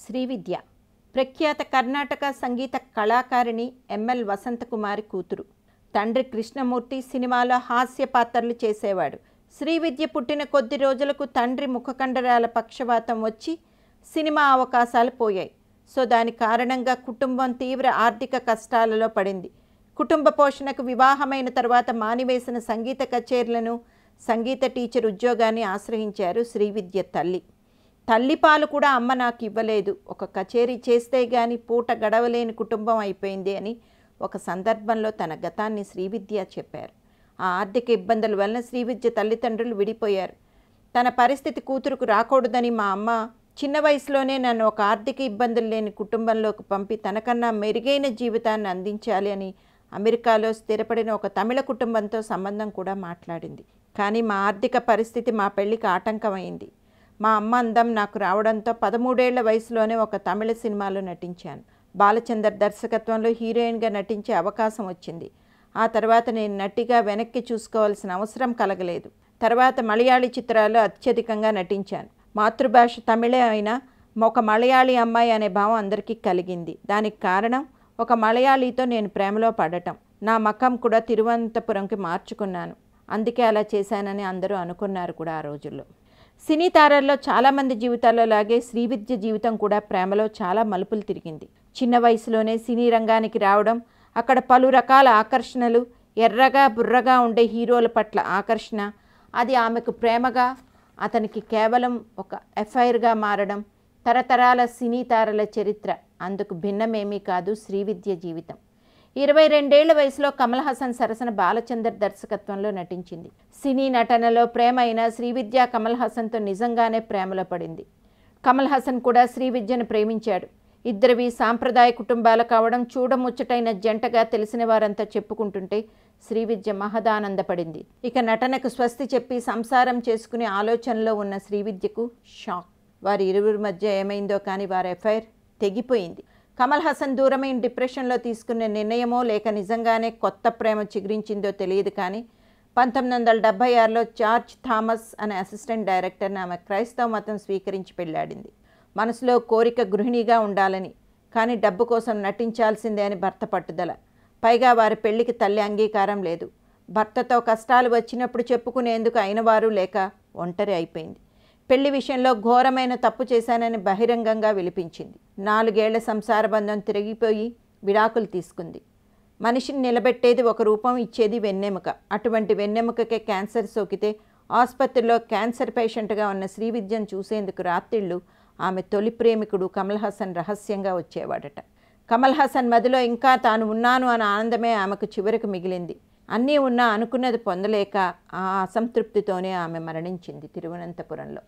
శ్రీవిద్య ప్రఖ్యాత కర్ణాటక సంగీత కళాకారిణి ఎంఎల్ వసంతకుమారి కూతురు. తండ్రి కృష్ణమూర్తి సినిమాలో హాస్య పాత్రలు చేసేవాడు. శ్రీవిద్య పుట్టిన కొద్ది రోజులకు తండ్రి ముఖకండరాల పక్షవాతం వచ్చి సినిమా అవకాశాలు పోయాయి. సో దాని కారణంగా కుటుంబం తీవ్ర ఆర్థిక కష్టాలలో పడింది. కుటుంబ పోషణకు వివాహమైన తర్వాత మానివేసిన సంగీత కచేరీలను, సంగీత టీచర్ ఉద్యోగాన్ని ఆశ్రయించారు శ్రీవిద్య తల్లి. తల్లిపాలు కూడా అమ్మ నాకు ఇవ్వలేదు, ఒక కచేరీ చేస్తే గాని పూట గడవలేని కుటుంబం అయిపోయింది అని ఒక సందర్భంలో తన గతాన్ని శ్రీవిద్య చెప్పారు. ఆ ఆర్థిక ఇబ్బందుల వలన శ్రీవిద్య తల్లిదండ్రులు విడిపోయారు. తన పరిస్థితి కూతురుకు రాకూడదని మా అమ్మ చిన్న వయసులోనే నన్ను ఒక ఆర్థిక ఇబ్బందులు లేని కుటుంబంలోకి పంపి తనకన్నా మెరుగైన జీవితాన్ని అందించాలి అని అమెరికాలో స్థిరపడిన ఒక తమిళ కుటుంబంతో సంబంధం కూడా మాట్లాడింది. కానీ మా ఆర్థిక పరిస్థితి మా పెళ్లికి ఆటంకమైంది. మా అమ్మ అందం నాకు రావడంతో 13 ఏళ్ల వయసులోనే ఒక తమిళ సినిమాలో నటించాను. బాలచందర్ దర్శకత్వంలో హీరోయిన్గా నటించే అవకాశం వచ్చింది. ఆ తర్వాత నేను నటిగా వెనక్కి చూసుకోవాల్సిన అవసరం కలగలేదు. తర్వాత మలయాళీ చిత్రాల్లో అత్యధికంగా నటించాను. మాతృభాష తమిళే అయినా ఒక మలయాళీ అమ్మాయి అనే భావం అందరికీ కలిగింది. దానికి కారణం ఒక మలయాళీతో నేను ప్రేమలో పడటం. నా మకం కూడా తిరువనంతపురంకి మార్చుకున్నాను. అందుకే అలా చేశానని అందరూ అనుకున్నారు కూడా ఆ రోజుల్లో. సినీ తారల్లో చాలామంది జీవితాల్లో లాగే శ్రీవిద్య జీవితం కూడా ప్రేమలో చాలా మలుపులు తిరిగింది. చిన్న వయసులోనే సినీ రంగానికి రావడం, అక్కడ పలు రకాల ఆకర్షణలు, ఎర్రగా బుర్రగా ఉండే హీరోల పట్ల ఆకర్షణ, అది ఆమెకు ప్రేమగా, అతనికి కేవలం ఒక ఎఫ్ఐఆర్గా మారడం, తరతరాల సినీ తారల చరిత్ర అందుకు భిన్నమేమీ కాదు శ్రీవిద్య జీవితం. 22 ఏళ్ల వయసులో కమల్ హాసన్ సరసన బాలచందర్ దర్శకత్వంలో నటించింది. సినీ నటనలో ప్రేమ అయిన శ్రీవిద్య కమల్ హాసన్తో నిజంగానే ప్రేమలో పడింది. కమల్ హాసన్ కూడా శ్రీవిద్యను ప్రేమించాడు. ఇద్దరివి సాంప్రదాయ కుటుంబాలు కావడం చూడముచ్చటైన జంటగా తెలిసిన వారంతా చెప్పుకుంటుంటే శ్రీవిద్య మహదానందపడింది. ఇక నటనకు స్వస్తి చెప్పి సంసారం చేసుకునే ఆలోచనలో ఉన్న శ్రీవిద్యకు షాక్. వారి ఇరువురి మధ్య ఏమైందో కానీ వారి ఎఫ్ఐఆర్ తెగిపోయింది. కమల్ హాసన్ దూరమైన డిప్రెషన్లో తీసుకునే నిర్ణయమో లేక నిజంగానే కొత్త ప్రేమ చిగురించిందో తెలియదు. కానీ 1976లో జార్జ్ థామస్ అనే అసిస్టెంట్ డైరెక్టర్ని ఆమె క్రైస్తవ మతం స్వీకరించి పెళ్లాడింది. మనసులో కోరిక గృహిణిగా ఉండాలని, కానీ డబ్బు కోసం నటించాల్సిందే అని భర్త పట్టుదల. పైగా వారి పెళ్లికి తల్లి అంగీకారం లేదు. భర్తతో కష్టాలు వచ్చినప్పుడు చెప్పుకునేందుకు అయినవారు లేక ఒంటరి అయిపోయింది. పెళ్లి విషయంలో ఘోరమైన తప్పు చేశానని బహిరంగంగా విలిపించింది. 4 ఏళ్ల సంసార బంధం తిరిగిపోయి విడాకులు తీసుకుంది. మనిషిని నిలబెట్టేది ఒక రూపం, ఇచ్చేది వెన్నెముక. అటువంటి వెన్నెముకకే క్యాన్సర్ సోకితే ఆసుపత్రిలో క్యాన్సర్ పేషెంట్గా ఉన్న శ్రీవిద్యను చూసేందుకు రాత్రిళ్ళు ఆమె తొలి ప్రేమికుడు కమల్ హాసన్ రహస్యంగా వచ్చేవాడట. కమల్ హాసన్ మదిలో ఇంకా తాను ఉన్నాను అన్న ఆనందమే ఆమెకు చివరికి మిగిలింది. అన్నీ ఉన్నా అనుకున్నది పొందలేక ఆ అసంతృప్తితోనే ఆమె మరణించింది తిరువనంతపురంలో.